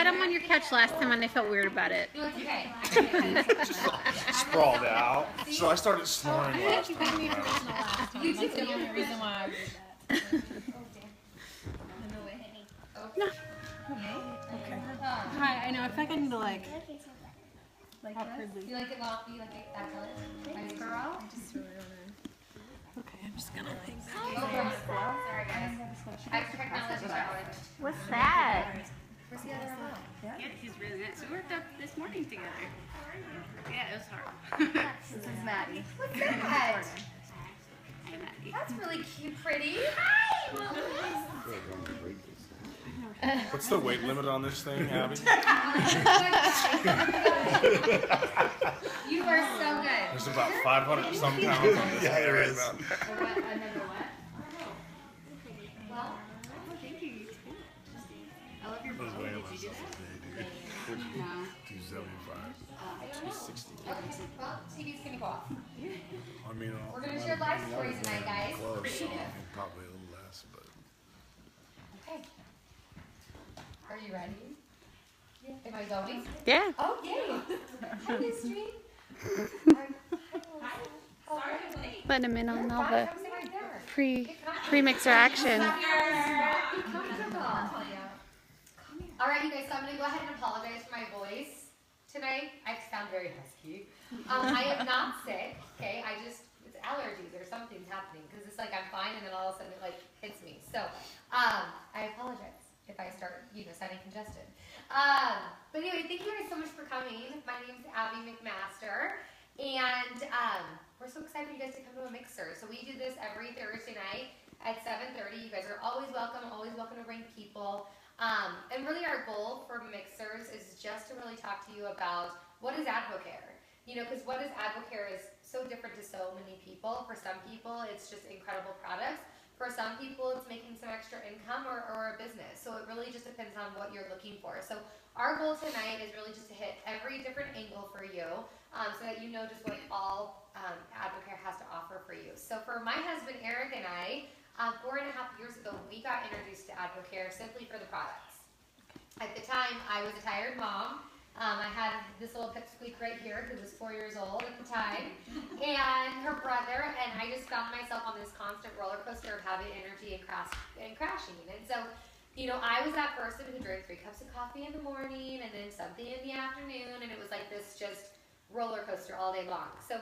had them on your couch last time and I felt weird about it. No, it's okay. Just sprawled out. So I started snoring last time. You did. The only reason why I did that. No. Okay. Hi, I know. I feel like I need to like awkwardly. You like it long? You like it that color? Nice girl. Okay, I'm just gonna like. Oh, girl. Sorry, guys. I have technology challenge. What's that? Where's the other remote? Yeah, he's really nice. We worked up this morning together. Yeah, it was hard. This is Maddie. What's that? Hey, Maddie. That's really cute, pretty. Hi, Mom. What's the weight limit on this thing, Abby? You are so good. There's about 500 some pounds on this. Yeah, there is. Another what? Well, Thank you. I love your bow. Did you do that? No. 275. 260. okay. Well, TV's gonna go off. I mean, We're gonna share life stories tonight, guys. close, so probably a little less, but. Okay. Are you ready? Am I going? Yeah. Oh, yay! Hi, mystery. Sorry, I'm late. Put them in on all the Come sit right there. pre-mixer action. Be comfortable. All right, you guys, so I'm going to go ahead and apologize for my voice tonight. I sound very husky. I am not sick, okay? It's allergies or something's happening because it's like I'm fine and then all of a sudden it like hits me. So I apologize if I start, sounding congested. But anyway, thank you guys so much for coming. My name's Abby McMaster, and we're so excited for you guys to come to a mixer. So we do this every Thursday night at 7:30. You guys are always welcome to bring people. And really our goal for mixers is just to really talk to you about what is AdvoCare. Because what is AdvoCare is so different to so many people. For some people, it's just incredible products. For some people, it's making some extra income or a business. So it really just depends on what you're looking for. So our goal tonight is really just to hit every different angle for you so that you know just what all AdvoCare has to offer for you. So for my husband, Eric, and I, 4.5 years ago, we got introduced to AdvoCare simply for the products. At the time, I was a tired mom. I had this little pipsqueak right here who was 4 years old at the time, and her brother, and I just found myself on this constant roller coaster of having energy and crashing. And so, I was that person who drank 3 cups of coffee in the morning and then something in the afternoon, and it was like this just roller coaster all day long. So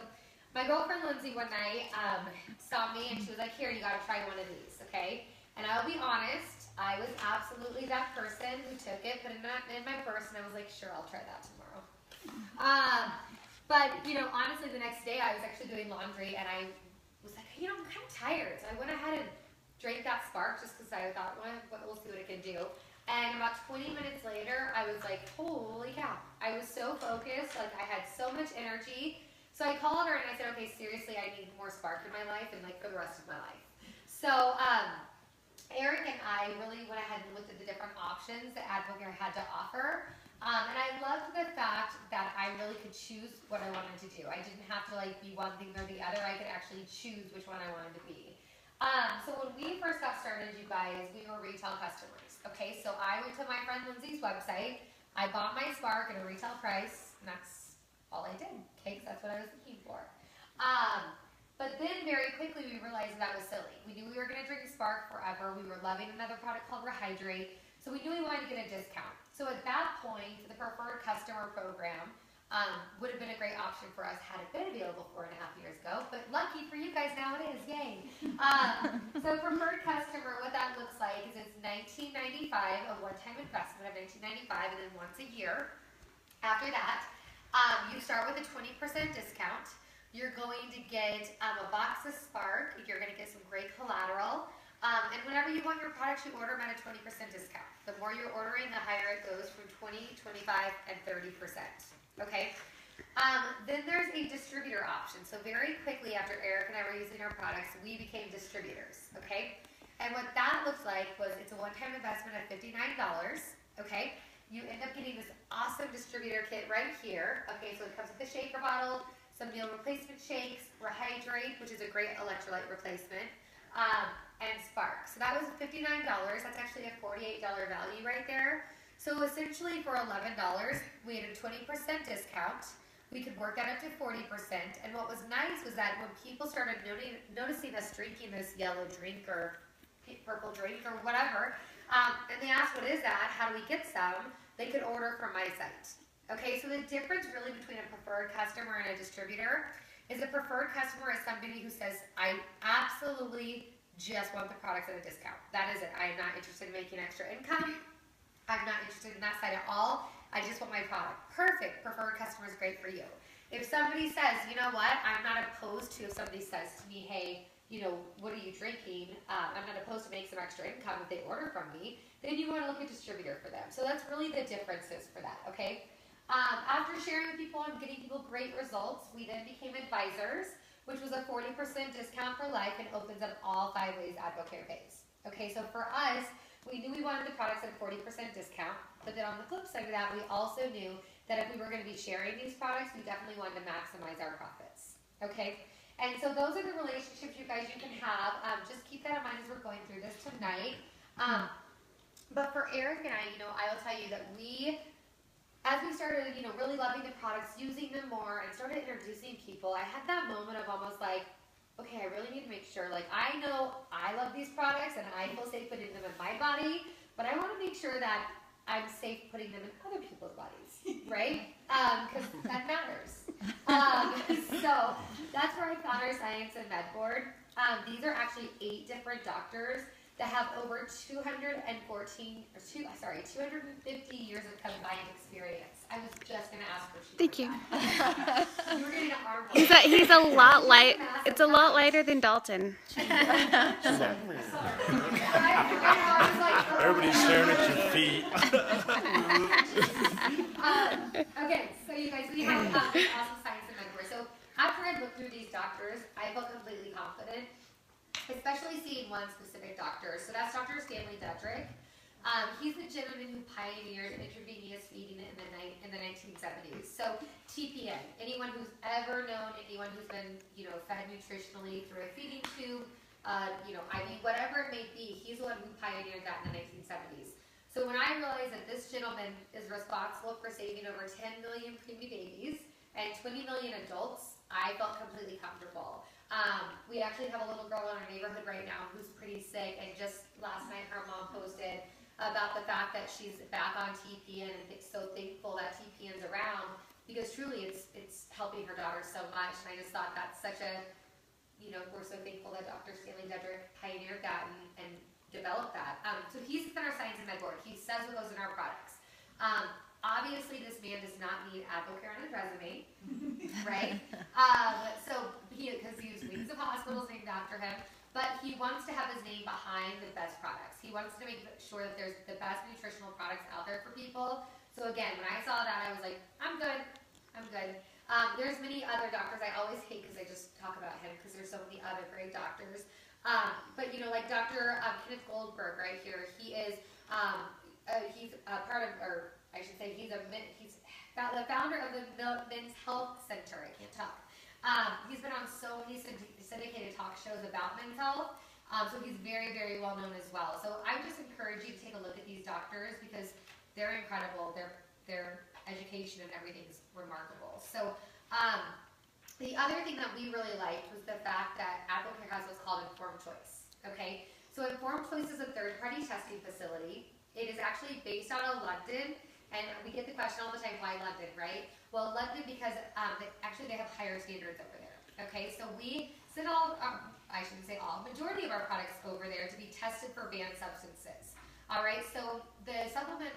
my girlfriend Lindsay one night saw me and she was like, "Here, you gotta try one of these, okay?" And I'll be honest, I was absolutely that person who took it, put it in my purse, and I was like, "Sure, I'll try that tomorrow." But honestly, the next day I was actually doing laundry and I was like, I'm kind of tired, so I went ahead and drank that Spark just because I thought, well, we'll see what it can do. And about 20 minutes later, I was like, holy cow! I was so focused, like I had so much energy. So I called her and I said, okay, seriously, I need more Spark in my life and like for the rest of my life. So Eric and I really went ahead and looked at the different options that AdvoCare had to offer. And I loved the fact that I really could choose what I wanted to do. I didn't have to like be one thing or the other. I could actually choose which one I wanted to be. So when we first got started, you guys, we were retail customers. Okay, so I went to my friend Lindsay's website. I bought my Spark at a retail price, and that's all I did. Okay, because that's what I was looking for. But then very quickly we realized that was silly. We knew we were going to drink Spark forever. We were loving another product called Rehydrate. So we knew we wanted to get a discount. So at that point, the preferred customer program would have been a great option for us had it been available 4.5 years ago. But lucky for you guys, now it is. Yay. So preferred customer, what that looks like is it's $19.95, a one-time investment of $19.95, and then once a year. After that, you start with a 20% discount. You're going to get a box of Spark. You're going to get some great collateral. And whenever you want your products, you order them at a 20% discount. The more you're ordering, the higher it goes from 20, 25, and 30%. Okay? Then there's a distributor option. So very quickly after Eric and I were using our products, we became distributors. Okay? And what that looks like was it's a one-time investment of $59. Okay? You end up getting this awesome distributor kit right here. Okay, so it comes with a shaker bottle, some meal replacement shakes, Rehydrate, which is a great electrolyte replacement, and Spark. So that was $59. That's actually a $48 value right there. So essentially for $11, we had a 20% discount. We could work that up to 40%. And what was nice was that when people started noticing us drinking this yellow drink or purple drink or whatever, and they asked, what is that? How do we get some? They could order from my site. Okay, so the difference really between a preferred customer and a distributor is a preferred customer is somebody who says, I absolutely just want the products at a discount. That is it. I am not interested in making extra income. I'm not interested in that side at all. I just want my product. Perfect. Preferred customer is great for you. If somebody says, you know what, I'm not opposed to if somebody says to me, hey, you know, what are you drinking? I'm not opposed to make some extra income if they order from me. Then you want to look at distributor for them. So that's really the differences for that, okay? After sharing with people and getting people great results, we then became advisors, which was a 40% discount for life and opens up all 5 ways AdvoCare pays. Okay, so for us, we knew we wanted the products at a 40% discount, but then on the flip side of that, we also knew that if we were going to be sharing these products, we definitely wanted to maximize our profits. Okay, and so those are the relationships you guys can have. Just keep that in mind as we're going through this tonight. But for Eric and I, you know, I will tell you that as we started, you know, really loving the products, using them more, and started introducing people, I had that moment of almost like, okay, I really need to make sure, like, I know I love these products and I feel safe putting them in my body, but I want to make sure that I'm safe putting them in other people's bodies, right? Because that matters. So that's where I found our Science and Med Board. These are actually 8 different doctors that have over 250 years of combined experience. I was just going to ask her. Thank you. You were getting an arm. He's a lot light. It's a lot lighter than Dalton. Everybody's staring at your feet. Okay, so you guys, we have awesome Science and Med Board. So after I looked through these doctors, I felt completely confident, especially seeing one specific doctor. So that's Dr. Stanley Dudrick. He's the gentleman who pioneered intravenous feeding in the 1970s. So TPN, anyone who's ever known anyone who's been, you know, fed nutritionally through a feeding tube, you know, IV, whatever it may be, he's the one who pioneered that in the 1970s. So when I realized that this gentleman is responsible for saving over 10 million preemie babies and 20 million adults, I felt completely comfortable. We actually have a little girl in our neighborhood right now who's pretty sick, and just last night her mom posted about the fact that she's back on TPN and so thankful that TPN's around, because truly it's helping her daughter so much. And I just thought that's such a, you know, we're so thankful that Dr. Stanley Dudrick pioneered that and developed that. So he sits in our Science and Med Board. He says what goes in our products. Obviously, this man does not need AdvoCare on his resume, right? Because he leads of hospitals named after him, but he wants to have his name behind the best products. He wants to make sure that there's the best nutritional products out there for people. So again, when I saw that, I was like, I'm good. There's many other doctors I always hate because I just talk about him because there's so many other great doctors. But you know, like Dr. Kenneth Goldberg right here, he's a part of, or I should say, he's the founder of the Men's Health Center. I can't talk. He's been on so many syndicated talk shows about men's health, so he's very, very well known as well. So I would just encourage you to take a look at these doctors because they're incredible. Their education and everything is remarkable. So the other thing that we really liked was the fact that AdvoCare has what's called Informed Choice. Okay, so Informed Choice is a third-party testing facility. It is actually based out of London, and we get the question all the time, why London, right? Well, London because they have higher standards over there. Okay, so we send majority of our products over there to be tested for banned substances. All right, so the supplement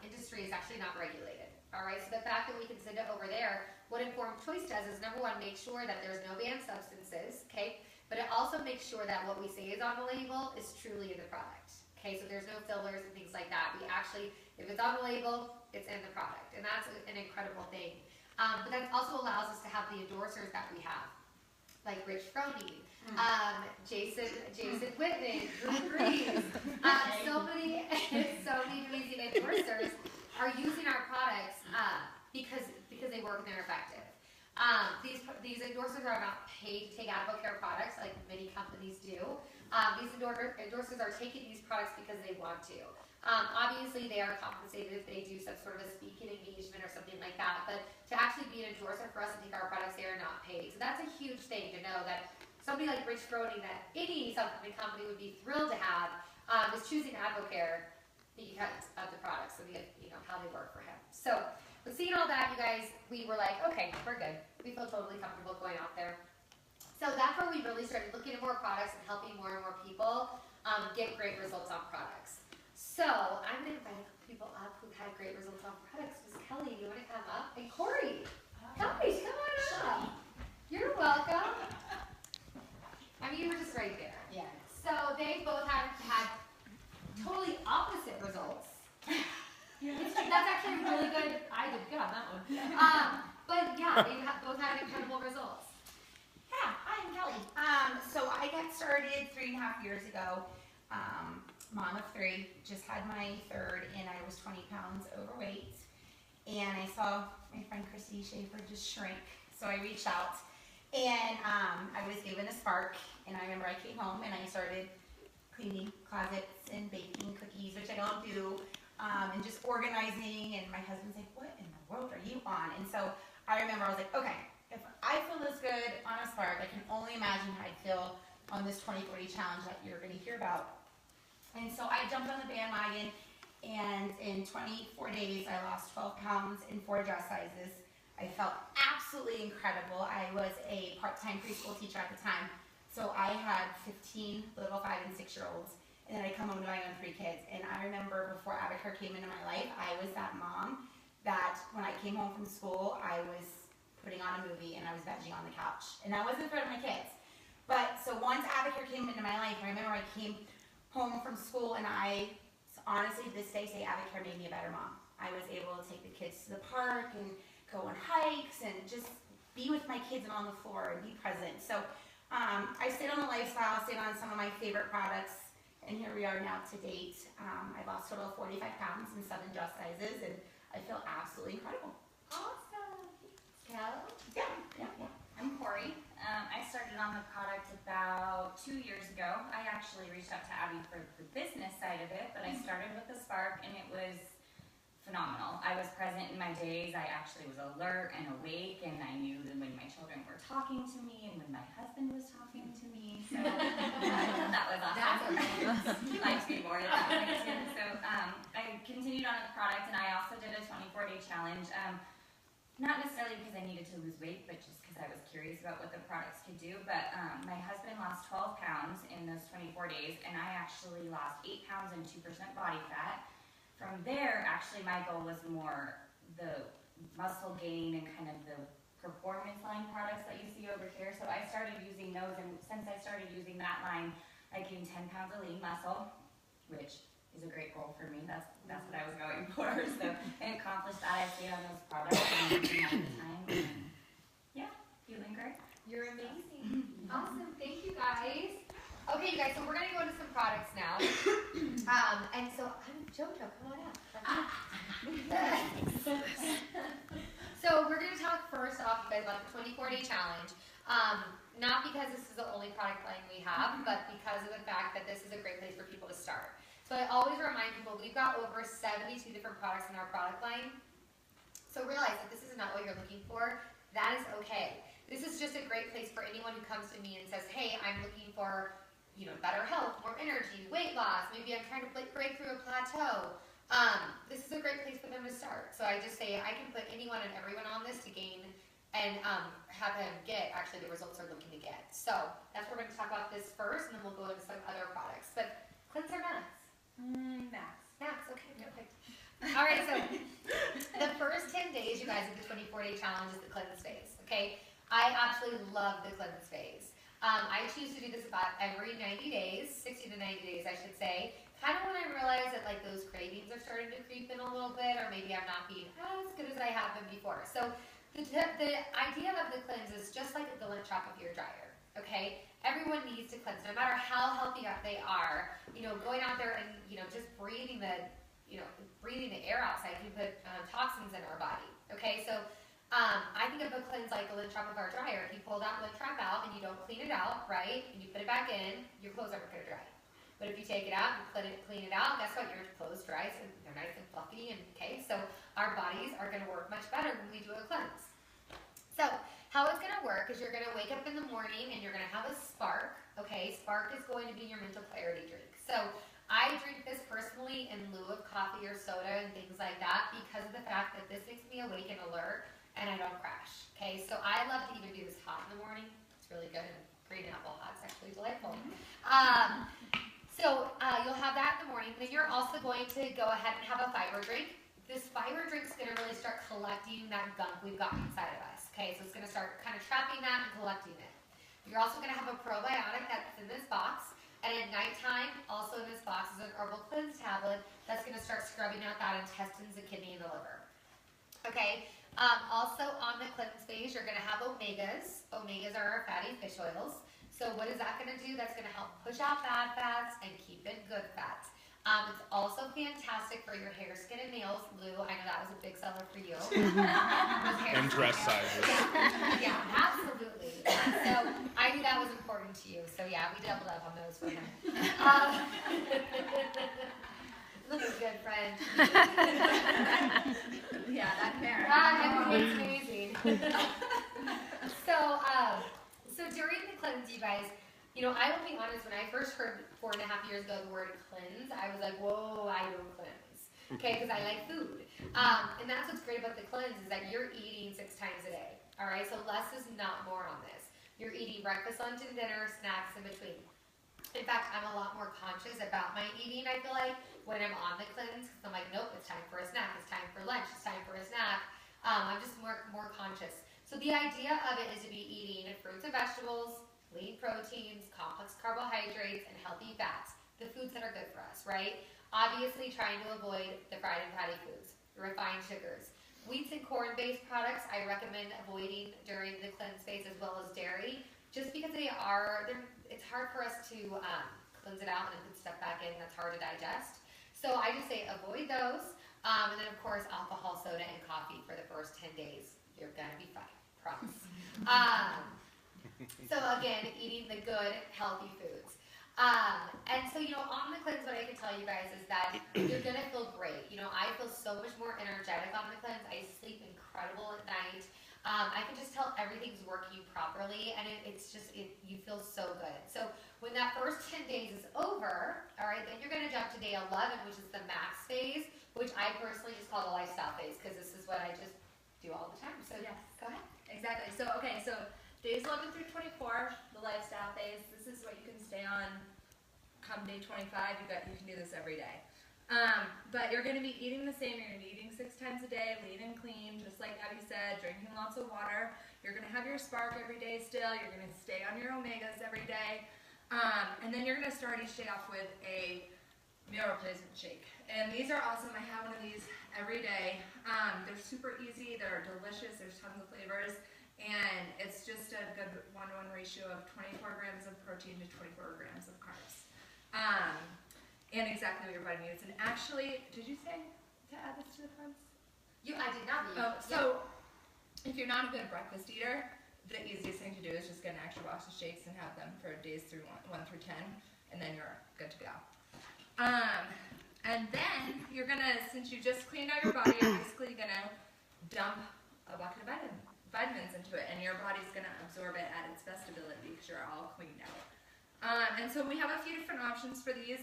industry is actually not regulated. All right, so the fact that we can send it over there, what Informed Choice does is, number one, make sure that there's no banned substances, okay? But it also makes sure that what we say is on the label is truly in the product. Okay, so there's no fillers and things like that. We actually, if it's on the label, it's in the product, and that's an incredible thing. But that also allows us to have the endorsers that we have, like Rich Froning, Jason Whitman, Drew Brees, so many amazing endorsers are using our products because they work and they're effective. These endorsers are not paid to take AdvoCare products like many companies do. These endorsers are taking these products because they want to. Obviously, they are compensated if they do some sort of a speaking engagement or something like that, but to actually be an endorser for us and take our products, they are not paid. So that's a huge thing to know, that somebody like Rich Groening, that any supplement company would be thrilled to have, is choosing Advocare because of the products, so how they work for him. So, with seeing all that, you guys, we were like, okay, we're good. We feel totally comfortable going out there. So that's where we really started looking at more products and helping more and more people get great results on products. So I'm going to invite a couple people up who've had great results on products. Miss Kelly, do you want to come up? And Corey, guys, come on up. You're welcome. I mean, you were just right there. Yeah. So they both had totally opposite results. That's actually really good. I did good on that one. But yeah, they both had incredible results. Yeah, I'm Kelly. So I got started 3.5 years ago. Mom of 3, just had my third, and I was 20 pounds overweight. And I saw my friend Christy Schaefer just shrink, so I reached out. And I was given a spark, and I remember I came home and I started cleaning closets and baking cookies, which I don't do, and just organizing. And my husband's like, "What in the world are you on?" And so I remember I was like, okay, if I feel this good on a spark, I can only imagine how I'd feel on this 2040 challenge that you're going to hear about. And so I jumped on the bandwagon, and in 24 days, I lost 12 pounds in 4 dress sizes. I felt absolutely incredible. I was a part-time preschool teacher at the time, so I had 15 little 5 and 6-year-olds, and then I come home to my own 3 kids. And I remember before Abacare came into my life, I was that mom that when I came home from school, I was putting on a movie and I was vegging on the couch, and I wasn't in front of my kids. But so once Abacare came into my life, I remember I came home from school, and I honestly this day say Abacare made me a better mom. I was able to take the kids to the park and go on hikes and just be with my kids and on the floor and be present. So I stayed on the lifestyle, stayed on some of my favorite products, and here we are now to date. I've lost a total of 45 pounds in 7 dress sizes, and I feel absolutely incredible. Awesome. Cal? Yeah. I'm Corey. I started on the product about 2 years ago. I actually reached out to Abby for the business side of it, but I started with the Spark, and it was phenomenal. I was present in my days. I actually was alert and awake, and I knew that when my children were talking to me and when my husband was talking to me. So that was awesome. He likes me more than that way too. So I continued on the product, and I also did a 24-day challenge. Not necessarily because I needed to lose weight, but just because I was curious about what the products could do. But my husband lost 12 pounds in those 24 days, and I actually lost 8 pounds and 2% body fat. From there, actually, my goal was more the muscle gain and kind of the performance line products that you see over here. So I started using those, and since I started using that line, I gained 10 pounds of lean muscle, which is a great goal for me. That's what I was going for. So I accomplished that. I stayed on those products and all the time. And yeah, feeling great. You're amazing. Awesome. Thank you, guys. Okay, you guys, so we're going to go into some products now. And so I'm JoJo. Come on up. So we're going to talk first off, you guys, about the 24-day challenge. Not because this is the only product line we have, but because of the fact that this is a great place for people to start. So I always remind people, we've got over 72 different products in our product line. So realize if this is not what you're looking for, that is okay. This is just a great place for anyone who comes to me and says, hey, I'm looking for, better health, more energy, weight loss, maybe I'm trying to break through a plateau. This is a great place for them to start. So I just say I can put anyone and everyone on this to gain and have them get actually the results they're looking to get. So that's what we're going to talk about this first, and then we'll go into some other products. But cleanser max. Max, okay, perfect. All right, so the first 10 days, you guys, of the 24-day challenge is the cleanse phase, okay? I absolutely love the cleanse phase. I choose to do this about every 90 days, 60 to 90 days, I should say. Kind of when I realize that, like, those cravings are starting to creep in a little bit, or maybe I'm not being as good as I have been before. So the idea of the cleanse is just like the lint trap of your dryer, okay? Everyone needs to cleanse, no matter how healthy they are. Going out there and, just breathing the air outside can put toxins in our body, okay? So I think of a cleanse like the lint trap of our dryer. If you pull that lint trap out and you don't clean it out, right, and you put it back in, your clothes aren't going to dry. But if you take it out and clean it out, guess what? Your clothes dry, so they're nice and fluffy. And okay, so our bodies are going to work much better when we do a cleanse. So how it's going to work is you're going to wake up in the morning and you're going to have a spark. Okay, spark is going to be your mental clarity drink. So I drink this personally in lieu of coffee or soda and things like that because of the fact that this makes me awake and alert and I don't crash. Okay, so I love to even do this hot in the morning. It's really good, and green apple hot is actually delightful. So you'll have that in the morning. Then you're also going to go ahead and have a fiber drink. This fiber drink is going to really start collecting that gunk we've got inside of us. Okay, so it's going to start kind of trapping that and collecting it. You're also going to have a probiotic that's in this box. And at nighttime, also in this box is an herbal cleanse tablet that's going to start scrubbing out that intestines, the kidney, and the liver. Okay, also on the cleanse phase, you're going to have omegas. Omegas are our fatty fish oils. So what is that going to do? That's going to help push out bad fats and keep in good fats. It's also fantastic for your hair, skin, and nails. Lou, I know that was a big seller for you. And dress sizes. Yeah, absolutely. So I knew that was important to you. So yeah, we doubled up on those for him. Looking good, friend. Yeah, that hair. It's amazing. So during the cleanse, you guys, you know, I will be honest, when I first heard 4.5 years ago the word cleanse, I was like, whoa, I don't cleanse. Okay, because I like food. And that's what's great about the cleanse is that you're eating 6 times a day. All right, so less is not more on this. You're eating breakfast, lunch, and dinner, snacks in between. In fact, I'm a lot more conscious about my eating, I feel like, when I'm on the cleanse, because I'm like, nope, it's time for a snack, it's time for lunch, it's time for a snack. I'm just more conscious. So the idea of it is to be eating fruits and vegetables, lean proteins, complex carbohydrates, and healthy fats, the foods that are good for us, right? Obviously trying to avoid the fried and fatty foods, the refined sugars. Wheats and corn-based products I recommend avoiding during the cleanse phase, as well as dairy, just because it's hard for us to cleanse it out and put stuff back in that's hard to digest. So I just say avoid those. And then of course alcohol, soda, and coffee for the first 10 days. You're gonna be fine, promise. So again, eating the good, healthy foods. And so, you know, on the cleanse, what I can tell you guys is that you're going to feel great. You know, I feel so much more energetic on the cleanse. I sleep incredible at night. I can just tell everything's working properly, and you feel so good. So when that first 10 days is over, all right, then you're going to jump to day 11, which is the max phase, which I personally just call the lifestyle phase, because this is what I just do all the time. So yes, go ahead. Exactly. So, okay, so days 11 through 24, the lifestyle phase, this is what you can stay on. Come day 25, you can do this every day. But you're going to be eating the same. You're going to be eating 6 times a day, lean and clean, just like Abby said, drinking lots of water. You're going to have your spark every day still. You're going to stay on your omegas every day. And then you're going to start each day off with a meal replacement shake. And these are awesome. I have one of these every day. They're super easy. They're delicious. There's tons of flavors. And it's just a good 1-to-1 ratio of 24 grams of protein to 24 grams of carbs. And exactly what your body needs. And actually, did you say to add this to the cleanse? I did not. Oh, so if you're not a good breakfast eater, the easiest thing to do is just get an extra box of shakes and have them for days through 1 through 10, and then you're good to go. And then you're gonna, since you just cleaned out your body, you're basically gonna dump a bucket of vitamins into it, and your body's gonna absorb it at its best ability because you're all cleaned out. And so we have a few different options for these.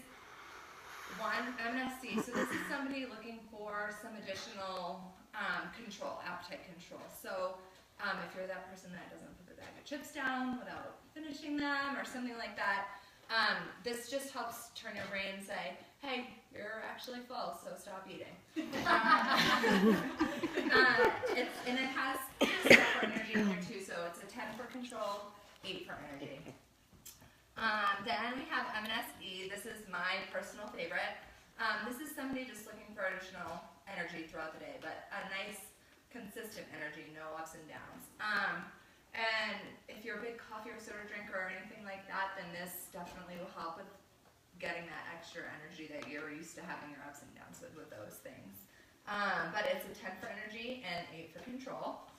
One, MSC. So this is somebody looking for some additional control, appetite control. So if you're that person that doesn't put the bag of chips down without finishing them or something like that, this just helps turn your brain and say, hey, you're actually full, so stop eating. And it has 6 for energy in there too, so it's a 10 for control, 8 for energy. Then we have MSE. This is my personal favorite. This is somebody just looking for additional energy throughout the day, but a nice, consistent energy, no ups and downs. And if you're a big coffee or soda drinker or anything like that, then this definitely will help with getting that extra energy that you're used to having your ups and downs with those things. But it's a 10 for energy and 8 for control.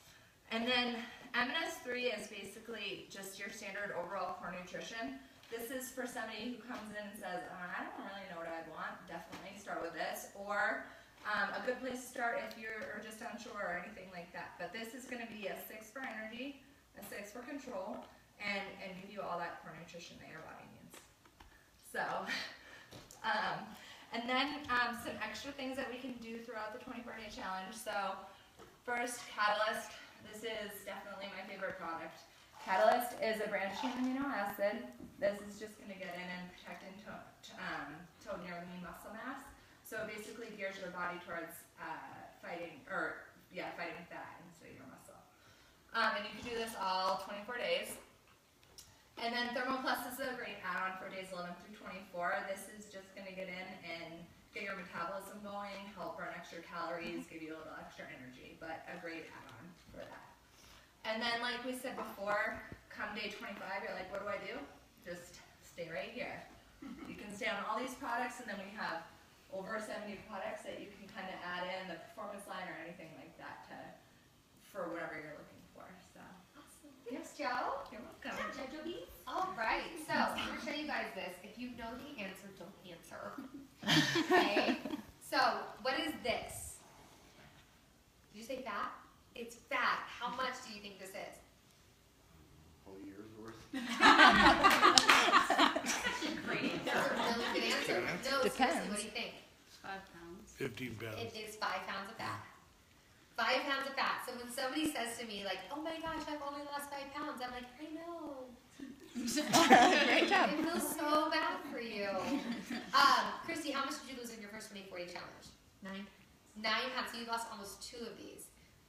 And then MNS3 is basically just your standard overall core nutrition. this is for somebody who comes in and says, I don't really know what I want. Definitely start with this. Or a good place to start if you're just unsure or anything like that. But this is going to be a 6 for energy, a 6 for control, and give you all that core nutrition that your body needs. So, and then some extra things that we can do throughout the 24-day challenge. So, first, Catalyst. This is definitely my favorite product. Catalyst is a branched-chain amino acid. This is just going to get in and protect and tone your lean muscle mass. So it basically gears your body towards fighting fat instead of your muscle. And you can do this all 24 days. And then Thermo Plus is a great add-on for days 11 through 24. This is just going to get in and get your metabolism going, help burn extra calories, give you a little extra energy, but a great add-on for that. And then, like we said before, come day 25, you're like, what do I do? Just stay right here. You can stay on all these products, and then we have over 70 products that you can kind of add in the performance line or anything like that for whatever you're looking for. So, Awesome. Thanks, Joe. you're welcome. All right, so I'm going to show you guys this. If you know the answer, don't answer. Okay? So, what is this? Did you say fat? It's fat. How much do you think this is? Whole year's worth. Great. That's a really good answer. No, seriously, what do you think? 5 pounds. 15 pounds. It is 5 pounds of fat. 5 pounds of fat. So when somebody says to me, like, oh my gosh, I've only lost 5 pounds, I'm like, I know. Great job. It feels so bad for you. Christy, how much did you lose in your first 24-day challenge? 9. 9 pounds. So you lost almost 2 of these.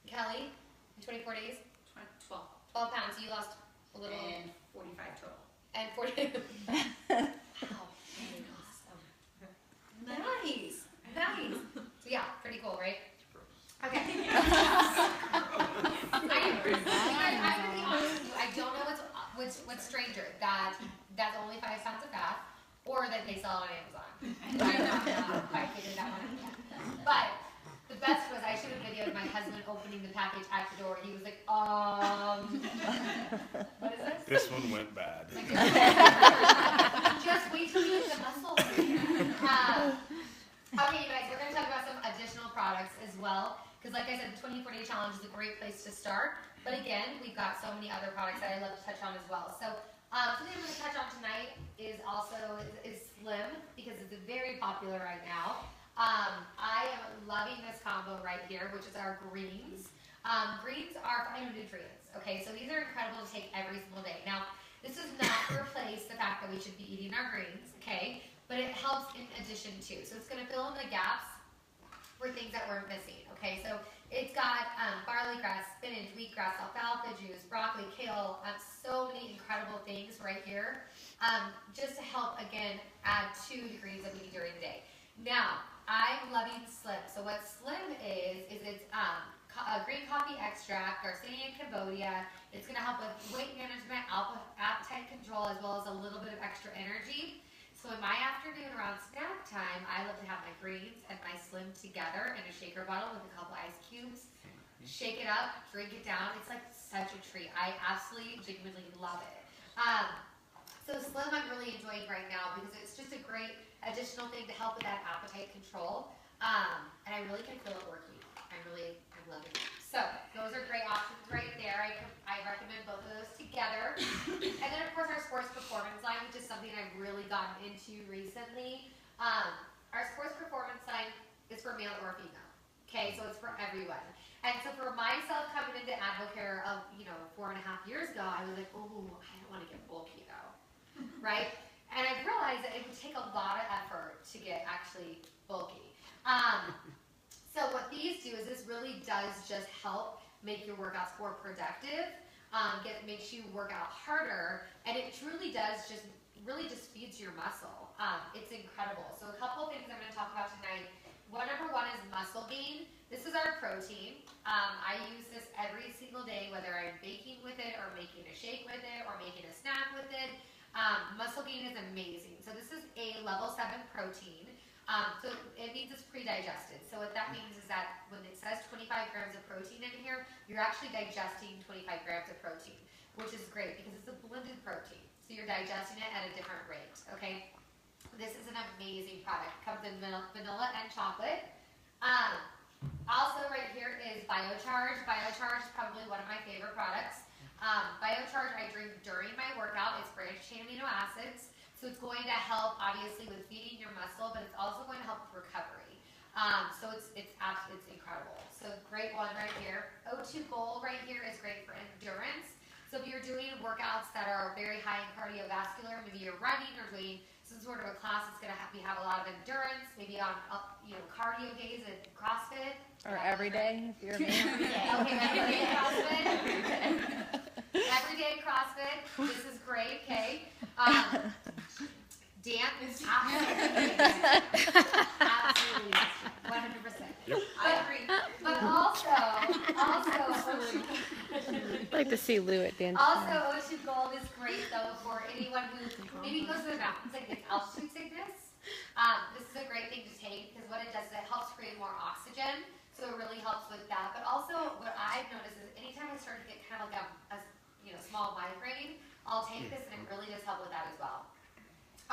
Kelly, in 24 days? 12. 12 pounds. So you lost a little. And 45 total. And 40. Wow. Awesome. Nice. Nice. So yeah, pretty cool, right? Okay. I'm gonna be honest with you. I don't know what's stranger, that's only 5 pounds of fat, or that they sell it on Amazon. I'm not quite figured that one out yet. But the best was I should have videoed my husband opening the package at the door. He was like, what is this? This one went bad. Just wait till you get the muscle. Okay, you guys, we're going to talk about some additional products as well. Because like I said, the 24-day challenge is a great place to start. But again, we've got so many other products that I'd love to touch on as well. So something I'm going to touch on tonight is Slim, because it's very popular right now. I am loving this combo right here, which is our greens. Greens are phytonutrients, okay? So these are incredible to take every single day. Now, this does not replace the fact that we should be eating our greens, okay? But it helps in addition to. So it's going to fill in the gaps for things that we're missing, okay? So it's got barley grass, spinach, wheatgrass, alfalfa juice, broccoli, kale, so many incredible things right here, just to help, again, add to the greens that we need during the day. Now, I'm loving Slim. So what Slim is it's green coffee extract, Garcinia and Cambodia. It's going to help with weight management, appetite control, as well as a little bit of extra energy. So in my afternoon around snack time, I love to have my greens and my Slim together in a shaker bottle with a couple ice cubes. Shake it up, drink it down. It's like such a treat. I absolutely, genuinely love it. So Slim I'm really enjoying right now because it's just a great additional thing to help with that appetite control. And I really can feel it working. I'm loving it. So those are great options right there. I recommend both of those together. And then of course our sports performance line, which is something I've really gotten into recently. Our sports performance line is for male or female. Okay, so it's for everyone. And so for myself coming into Advocare of 4.5 years ago, I was like, oh, I don't want to get bulky though. Right? And I realized that it would take a lot of effort to get actually bulky. So what these do is this really does just help make your workouts more productive, makes you work out harder, and it truly does just feeds your muscle. It's incredible. So a couple of things I'm going to talk about tonight. Number one is muscle gain. This is our protein. I use this every single day, whether I'm baking with it or making a shake with it or making a snack with it. Muscle gain is amazing. So this is a level 7 protein. So it means it's pre-digested. So what that means is that when it says 25 grams of protein in here, you're actually digesting 25 grams of protein, which is great because it's a blended protein. so you're digesting it at a different rate, okay? This is an amazing product. Comes in vanilla and chocolate. Also right here is Biocharge. Biocharge is probably one of my favorite products. Biocharge I drink during my workout. It's branched chain amino acids. So it's going to help obviously with feeding your muscle, but it's also going to help with recovery. So it's incredible. So great one right here. O2 Gold right here is great for endurance. So if you're doing workouts that are very high in cardiovascular, maybe you're running or doing some sort of a class that's going to have a lot of endurance, maybe on cardio days at CrossFit. Or every day if you're a man. Every day. Okay, everyday CrossFit. Everyday CrossFit. This is great. Okay. Dan is absolutely 100%. Yep. I agree. But also, I'd like to see Lou at dance. also Ocean Gold is great though for anyone who maybe goes to the mountains like gets altitude sickness. This is a great thing to take because what it does is it helps create more oxygen. So it really helps with that. But also what I've noticed is anytime I start to get kind of like a small migraine, I'll take this and it really does help with that as well.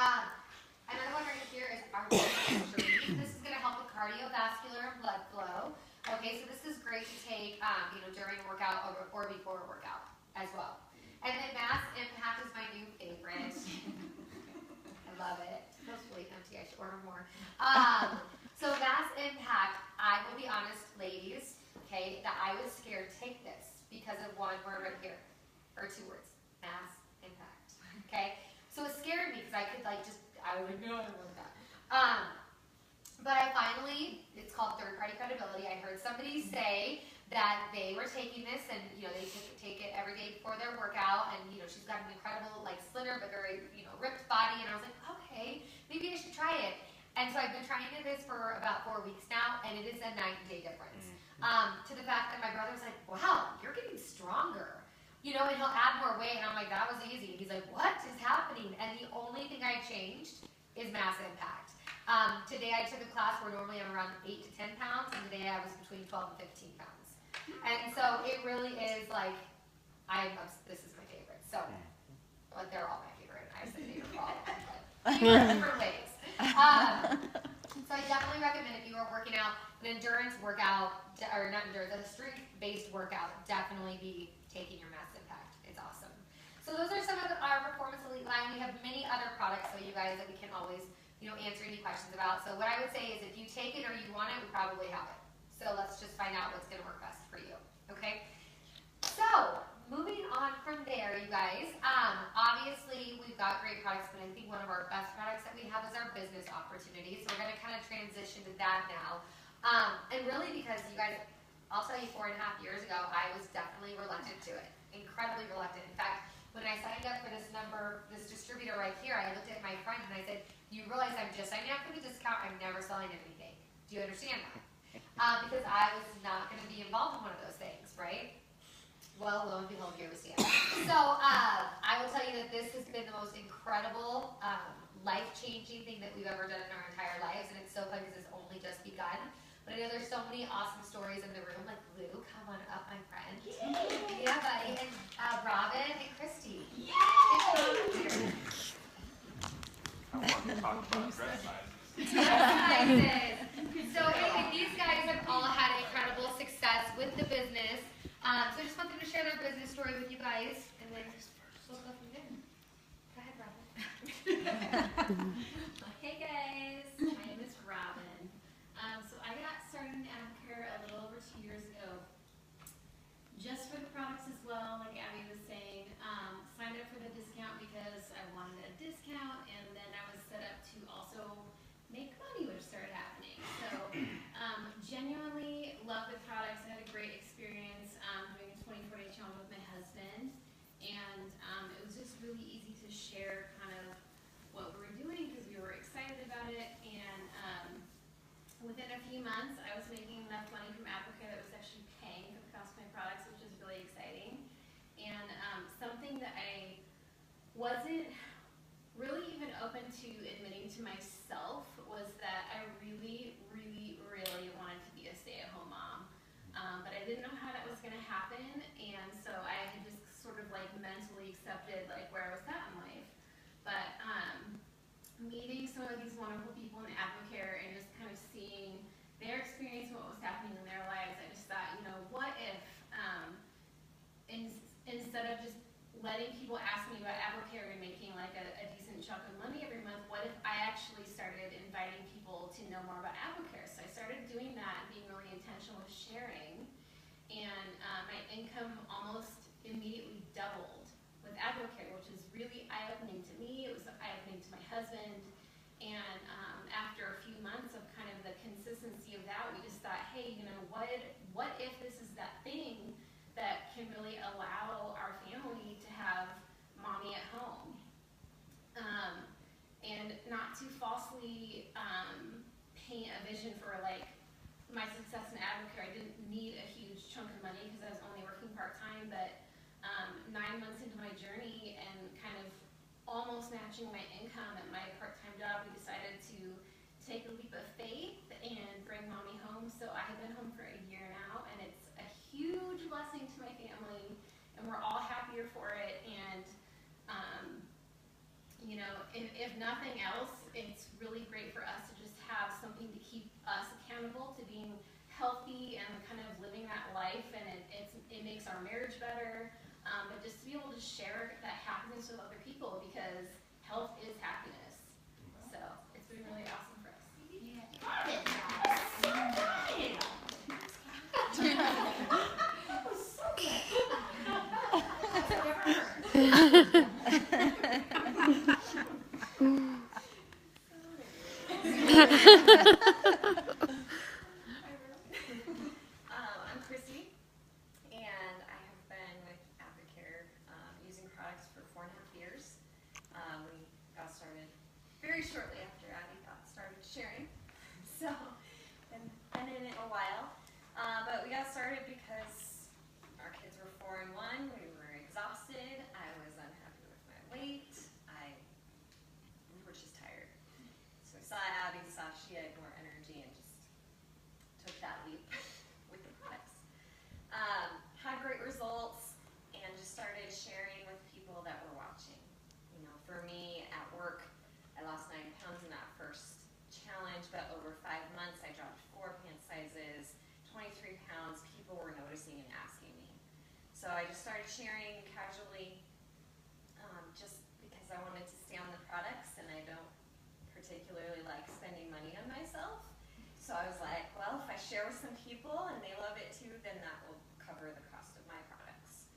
Another one right here is our This is going to help with cardiovascular and blood flow. Okay, so this is great to take during a workout or before a workout as well. And then Mass Impact is my new favorite. I love it. It's mostly empty. I should order more. So Mass Impact, I will be honest, ladies, okay, that I was scared to take this because of one word right here, or two words, Mass Impact. Okay, so it scared me because I was like, no, I don't want that. But I finally, it's called third-party credibility. I heard somebody say that they were taking this and, they take it every day before their workout and, she's got an incredible, slender but very, ripped body. And I was like, okay, maybe I should try it. And so I've been trying this for about 4 weeks now, and it is a night and day difference. To the fact that my brother's like, wow, you're getting stronger. And he'll add more weight, and I'm like, that was easy. He's like, what is happening? And the only thing I changed is Mass Impact. Today I took a class where normally I'm around 8 to 10 pounds, and today I was between 12 and 15 pounds. And so it really is this is my favorite. So, but they're all my favorite. I said favorite for all of them, but different ways. So I definitely recommend if you are working out an endurance workout, or not endurance, a strength-based workout, definitely be taking your Mass Impact. It's awesome. So those are some of our Performance Elite line. We have many other products, so you guys, that we can always answer any questions about. So what I would say is if you take it or you want it, we probably have it. So let's just find out what's going to work best for you. Okay? So moving on from there, you guys, obviously we've got great products, but I think one of our best products that we have is our business opportunities. So we're going to kind of transition to that now. And really because you guys, I'll tell you 4.5 years ago, I was definitely reluctant to it. Incredibly reluctant. In fact, when I signed up for this distributor right here, I looked at my friend and I said, you realize I'm just signing up for the discount, I'm never selling anything. Do you understand that? Because I was not going to be involved in one of those things, right? Well, lo and behold, here we stand. So I will tell you that this has been the most incredible, life-changing thing that we've ever done in our entire lives, and it's so fun because it's only just begun. But I know there's so many awesome stories in the room, like Lou, come on up, my friend. Yay. Yeah, buddy, and Robin and Christy. Yay! I want to talk about dress sizes. So anyway, these guys have all had incredible success with the business. So I just want them to share their business story with you guys, and then we'll go from there. Go ahead, Robin. Hey guys, my name is Robin. So I got started in Advocare a little over 2 years ago, just for the products as well, like Abby was saying. Signed up for the discount because I wanted a discount, and then I was set up to also make money, which started happening. So genuinely love the products. I had a great experience doing a 24-day challenge with my husband, and it was just really easy to share kind of what we were doing because we were excited about it. And within a few months, I was making enough money from Advocare that was actually paying for the cost of my products, which is really exciting. And something that I wasn't really even open to admitting to myself was that I really, really, really wanted to be a stay-at-home mom. But I didn't know how that was going to happen, and so I had just sort of like mentally accepted like where I was at in life. income almost immediately doubled with AdvoCare, which is really eye-opening to me. It was eye-opening to my husband. And after a few months of kind of the consistency of that, we just thought, hey, you know, what if this is that thing that can really allow our family to have mommy at home? And not to falsely paint a vision for like my success in AdvoCare. I didn't need a huge chunk of money because I was only working part-time, but 9 months into my journey and kind of almost matching my income at my part-time job, we decided to take a leap of faith and bring mommy home. So I have been home for a year now, and it's a huge blessing to my family, and we're all happier for it. And you know, if nothing else, it's really great for us to just have something to keep us accountable to being healthy and kind of living that life, and it makes our marriage better. But just to be able to share that happiness with other people, because health is happiness. So it's been really awesome for us. I'm Chrissy, and I have been with AdvoCare using products for 4.5 years. We got started very shortly after Abby started sharing, so been in it a while. But we got started because our kids were 4 and 1. We were exhausted. I was unhappy with my weight. We were just tired. So I saw Abby, saw she had more energy, and just took that leap with the products. Had great results, and just started sharing with people that were watching. You know, for me at work, I lost 9 pounds in that first challenge, but over 5 months I dropped 4 pant sizes, 23 pounds. People were noticing and asking me. So I just started sharing casually, just because I wanted to stay on the products, and I don't particularly like spending money on myself. So I was like, well, if I share with some people and they love it too, then that will cover the cost of my products.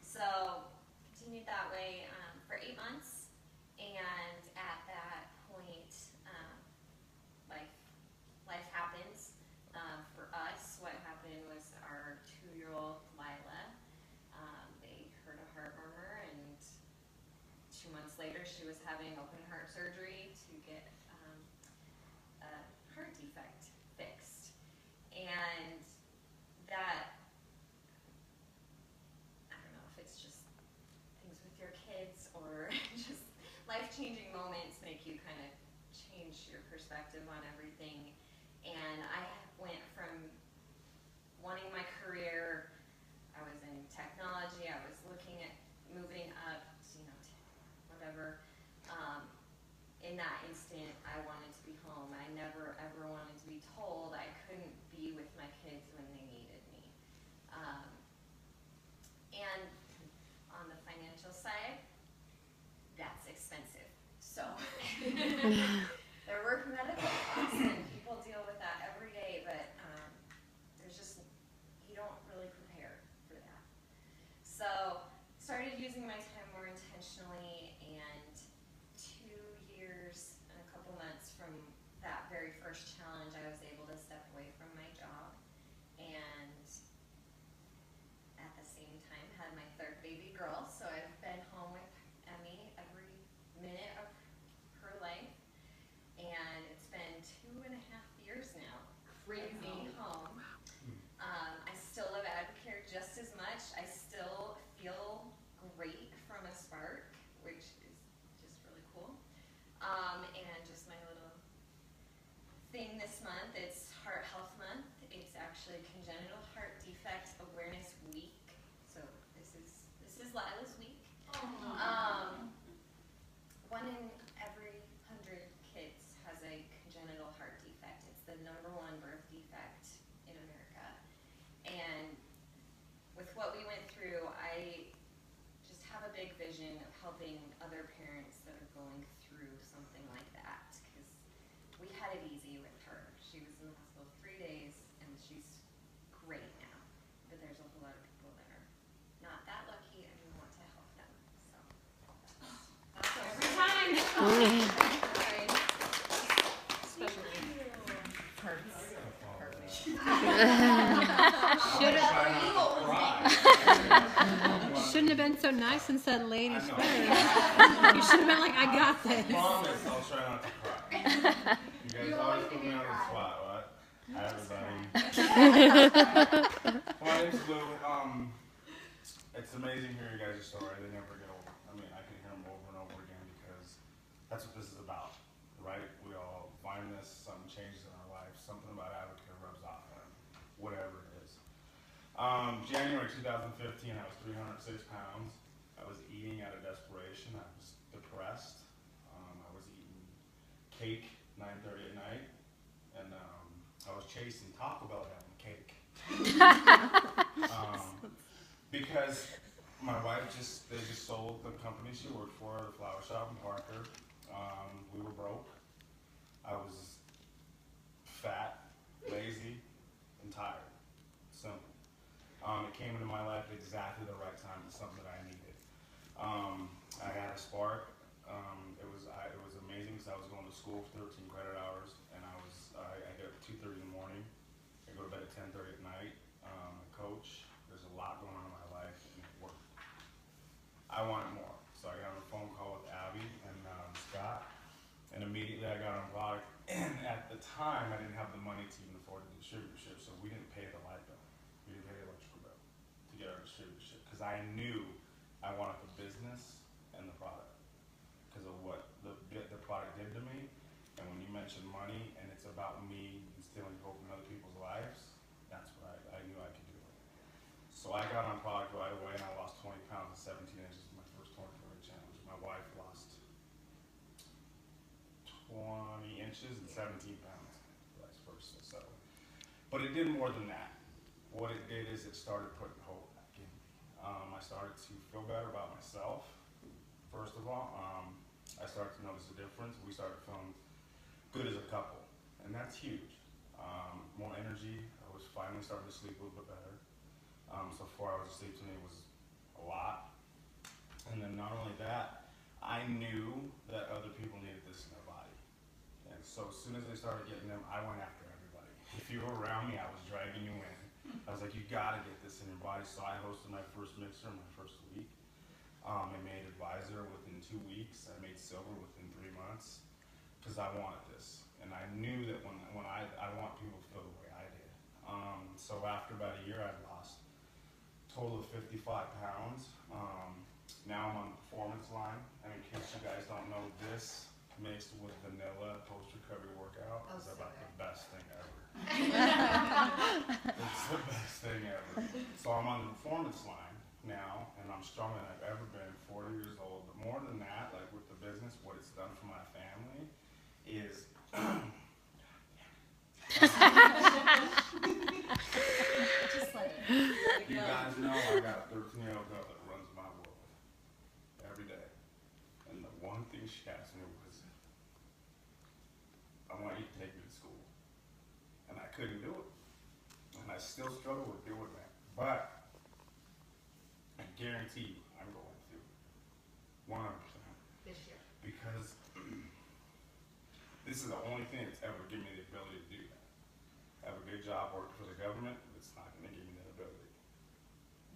So continued that way for 8 months, and at that point, life happens. For us, what happened was our 2-year-old Lila, they heard a heart murmur, and 2 months later she was having open heart surgery to get a heart defect fixed. And that, I don't know if it's just things with your kids or just life-changing moments make you kind of change your perspective on everything. And I went from wanting my career, I was in technology, I was looking at moving up, you know, whatever. In that instant, I wanted to be home. I never ever wanted to be told I couldn't be with my kids when they needed me. And on the financial side, that's expensive. So there were medical costs, and people deal with that every day, but there's just, you don't really prepare for that. So started using my time more intentionally, and 2 years and a couple months from that very first challenge, I was able to step away from my job, and at the same time had my 3rd baby girl. So I've been home with Emmy every minute of her life, and it's been 2.5 years now. Crazy home. I still love AdvoCare just as much. I still feel great from a spark, which is just really cool. And just my little thing this month, it's Heart Health Month. It's actually Congenital Heart Defect Awareness Week. So this is Lila's week. 1 in every 100 kids has a congenital heart defect. It's the #1 birth defect in America. And with what we went through, I just have a big vision of helping other parents that are going through something like that, because we had it easy with her. She was in the hospital 3 days, and she's great now. But there's a whole lot of people that are Shouldn't have been so nice and said ladies first. You should have been like, I got this. Promise, I'll try not to cry. You guys always put me on the spot, what? Hi, everybody. My name's Lou. It's amazing hearing your guys' story. They never get old. I mean, I can hear them over and over again because that's what this is about, right? We all find this, something changes in our life, something about Advocare rubs off on them, whatever it is. January 2015, I was 306 pounds. I was eating out of desperation. I was depressed. I was eating cake 9:30 at night, and I was chasing Taco Bell having cake. Because my wife they just sold the company she worked for, the flower shop in Parker. We were broke. I was fat, lazy, and tired. Simple. It came into my life at exactly the right time. It's something that I needed. I had a spark. It was amazing because I was going to school for 13 credit hours, and I get up at 2:30 in the morning. I go to bed at 10:30 at night. I coach. There's a lot going on in my life, and it worked. I wanted more, so I got on a phone call with Abby and Scott, and immediately I got on product. And at the time, I didn't have the money to even afford a distributorship, so we didn't pay the light bill. We didn't pay the electrical bill to get our distributorship because I knew I wanted the business and the product because of what the product did to me. And when you mention money and it's about me instilling hope in other people's lives, that's what I knew I could do. So I got on product right away, and I lost 20 pounds in 17 inches in my first 24-day challenge. My wife lost 20 inches and 17 pounds, vice versa. So, but it did more than that. What it did is it started putting hope back in me. I started to feel better about myself. First of all, I started to notice a difference. We started feeling good as a couple, and that's huge. More energy. I was finally starting to sleep a little bit better. So 4 hours of sleep to me was a lot. And then not only that, I knew that other people needed this in their body. And so as soon as I started getting them, I went after everybody. If you were around me, I was dragging you in. I was like, you gotta get this in your body. So I hosted my first mixer in my first week. I made advisor within 2 weeks. I made silver within 3 months because I wanted this. And I knew that when I want people to feel the way I did. So after about a year, I'd lost total of 55 pounds. Now I'm on the performance line. And in case you guys don't know, this mixed with vanilla post-recovery workout is about the best thing ever. It's the best thing ever. So I'm on the performance line now, and I'm stronger than I've ever been, 40 years old. But more than that, like with the business, what it's done for my family is Just like you guys know I got a 13-year-old girl that runs my world every day. And the one thing she asked me was, I want you to take me to school. And I couldn't do it. And I still struggle with doing that. But I guarantee you I'm going to. 100%. This year. Because this is the only thing that's ever given me the ability to do that. Have a good job working for the government, it's not going to give me that ability.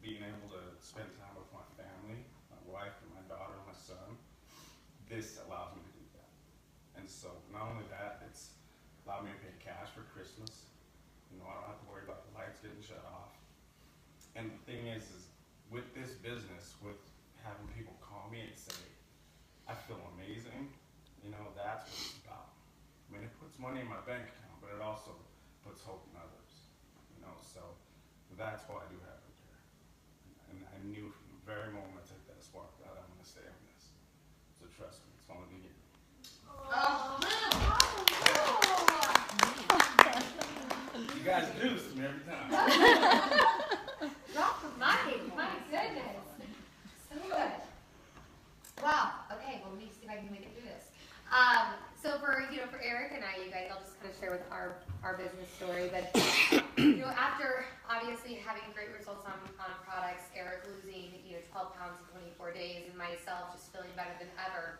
Being able to spend time with my family, my wife and my daughter and my son, this allows me to do that. And so not only that, it's allowed me to pay cash for Christmas. You know, I don't have to worry about the lights getting shut off. And the thing is with this business, with having people call me and say, I feel amazing, you know, that's what it's about. I mean, it puts money in my bank account, but it also puts hope in others, you know, so that's why I do have it there. And I knew from the very moment I took that spark that I'm going to stay on this. So trust me, it's only beginning. You guys do this to me every time. Drop the mic, my goodness. So good. Wow, okay, well, let me see if I can make it through this. So for Eric and I, you guys, I'll just kind of share with our business story, but after obviously having great results on products, Eric losing 12 pounds in 24 days, and myself just feeling better than ever,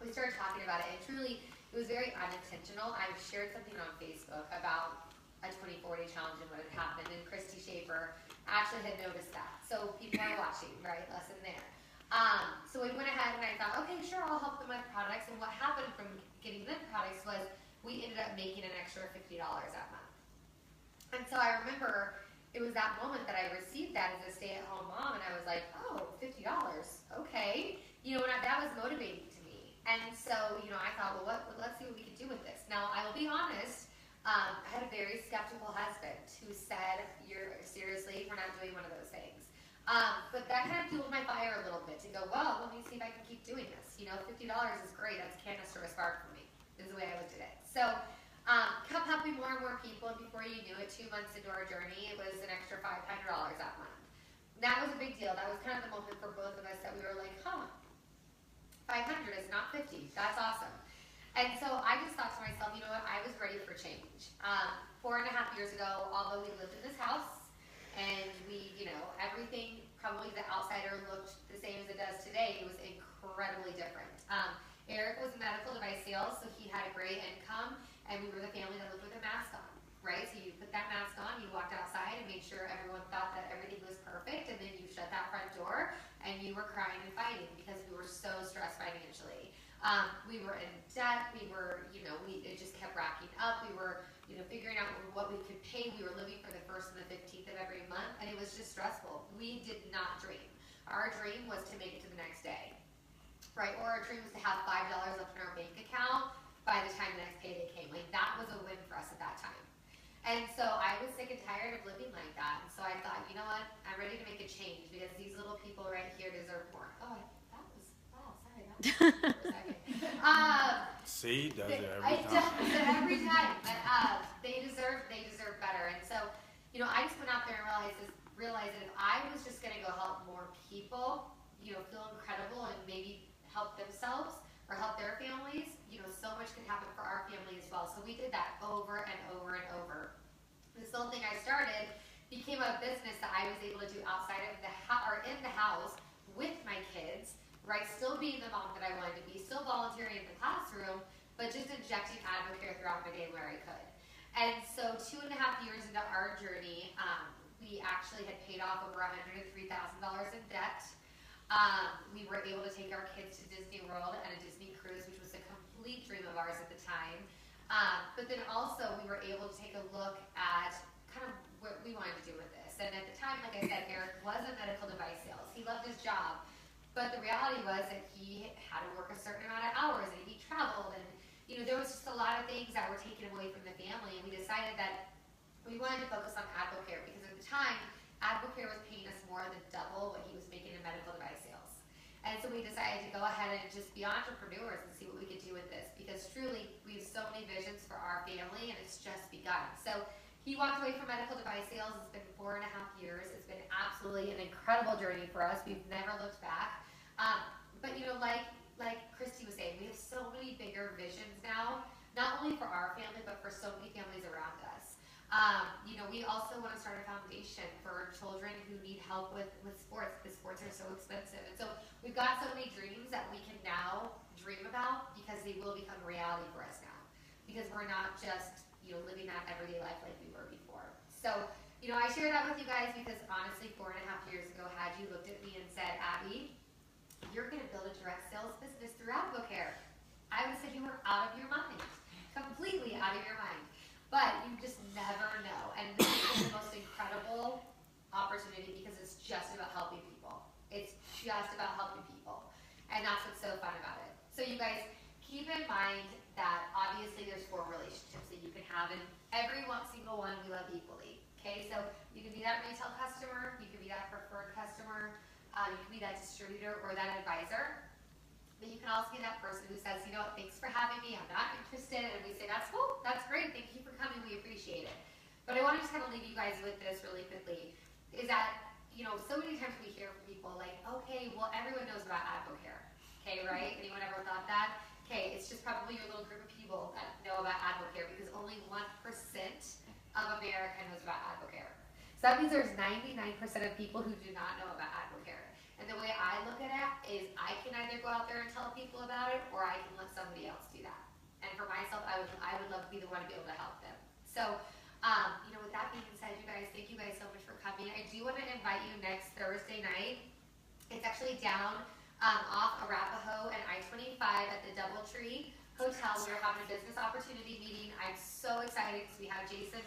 we started talking about it, and truly, it was very unintentional. I shared something on Facebook about a 24-day challenge and what had happened, and Christy Schaefer actually had noticed that. So people are watching, right? Lesson there. So we went ahead and I thought, okay, sure, I'll help them with products. And what happened from getting them products was we ended up making an extra $50 that month. And so I remember it was that moment that I received that as a stay-at-home mom, and I was like, oh, $50, okay. You know, and that was motivating to me. And so, you know, I thought, well, let's see what we can do with this. Now, I will be honest, I had a very skeptical husband who said, seriously, we're not doing one of those things. But that kind of fueled my fire a little bit to go, well, let me see if I can keep doing this. You know, $50 is great. That's a canister of spark for me, is the way I looked at it. So, kept helping more and more people, and before you knew it, 2 months into our journey, it was an extra $500 that month. That was a big deal. That was kind of the moment for both of us that we were like, 500 is not 50. That's awesome. And so I just thought to myself, you know what, I was ready for change. 4.5 years ago, although we lived in this house, and we, you know, everything, probably the outsider looked the same as it does today, it was incredibly different. Eric was in medical device sales, so he had a great income, and we were the family that lived with a mask on, right? So you put that mask on, you walked outside and made sure everyone thought that everything was perfect, and then you shut that front door, and you were crying and fighting because we were so stressed financially. We were in debt, we were, you know, it just kept racking up, we were, you know, figuring out what we could pay, we were living for the 1st and the 15th of every month, and it was just stressful. We did not dream. Our dream was to make it to the next day, right? Or our dream was to have $5 left in our bank account by the time the next payday came. Like, that was a win for us at that time. And so I was sick and tired of living like that, and so I thought, you know what, I'm ready to make a change because these little people right here deserve more. Oh, that was, wow, sorry, that was for a second. See, does it every I time. does it every time. But they deserve better. And so, you know, I just went out there and realized that if I was just gonna go help more people, you know, feel incredible and maybe help themselves or help their families, you know, so much can happen for our family as well. So we did that over and over and over. This little thing I started became a business that I was able to do outside of the house or in the house with my kids, right? Still being the mom that I wanted to be, still volunteering in the classroom, but just injecting Advocare throughout my day where I could. And so 2.5 years into our journey, we actually had paid off over $103,000 in debt. We were able to take our kids to Disney World and a Disney cruise, which was a complete dream of ours at the time. But then also we were able to take a look at kind of what we wanted to do with this. And at the time, like I said, Eric was in medical device sales. He loved his job. But the reality was that he had to work a certain amount of hours and he traveled, and you know, there was just a lot of things that were taken away from the family, and we decided that we wanted to focus on Advocare because at the time, Advocare was paying us more than double what he was making in medical device sales. And so we decided to go ahead and just be entrepreneurs and see what we could do with this, because truly we have so many visions for our family and it's just begun. So he walked away from medical device sales. It's been 4.5 years. It's been absolutely an incredible journey for us. We've never looked back. But you know, like Christy was saying, we have so many bigger visions now, not only for our family, but for so many families around us. You know, we also want to start a foundation for children who need help with sports, because sports are so expensive. And so we've got so many dreams that we can now dream about because they will become reality for us now. Because we're not just, you know, living that everyday life like we were before. So, you know, I share that with you guys because honestly, 4.5 years ago, had you looked at me and said, Abby, you're going to build a direct sales business through Advocare, I would have said you were out of your mind, completely out of your mind. But you just never know. And this is the most incredible opportunity because it's just about helping people. It's just about helping people. And that's what's so fun about it. So you guys, keep in mind that obviously there's 4 relationships that you can have, and every single one we love equally. Okay, so you can be that retail customer, you can be that preferred customer, you can be that distributor or that advisor. But you can also be that person who says, you know what, thanks for having me, I'm not interested, and we say, that's cool, that's great, thank you for coming, we appreciate it. But I want to just kind of leave you guys with this really quickly, is that, you know, so many times we hear from people like, okay, well, everyone knows about Advocare, okay, right? Anyone ever thought that? Okay, it's just probably your little group of people that know about Advocare because only 1% of America knows about Advocare. So that means there's 99% of people who do not know about Advocare. And the way I look at it is I can either go out there and tell people about it, or I can let somebody else do that. And for myself, I would love to be the one to be able to help them. So With that being said, you guys, thank you guys so much for coming. I do want to invite you next Thursday night. It's actually down off Arapahoe and I-25 at the Doubletree Hotel. We're having a business opportunity meeting. I'm so excited because we have Jason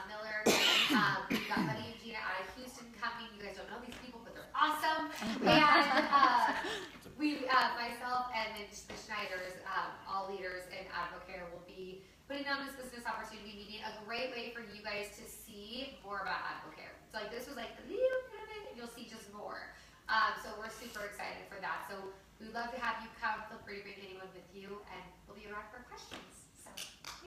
Miller, we've got Buddy and Gina out of Houston coming. You guys don't know these people, but they're awesome. And myself and the Schneiders, all leaders in Advocare, will be putting on this business opportunity meeting. A great way for you guys to see more about Advocare. So this was like a little bit of it, and you'll see just more. So we're super excited for that. So we'd love to have you come. Feel free to bring anyone with you, and we'll be around for questions.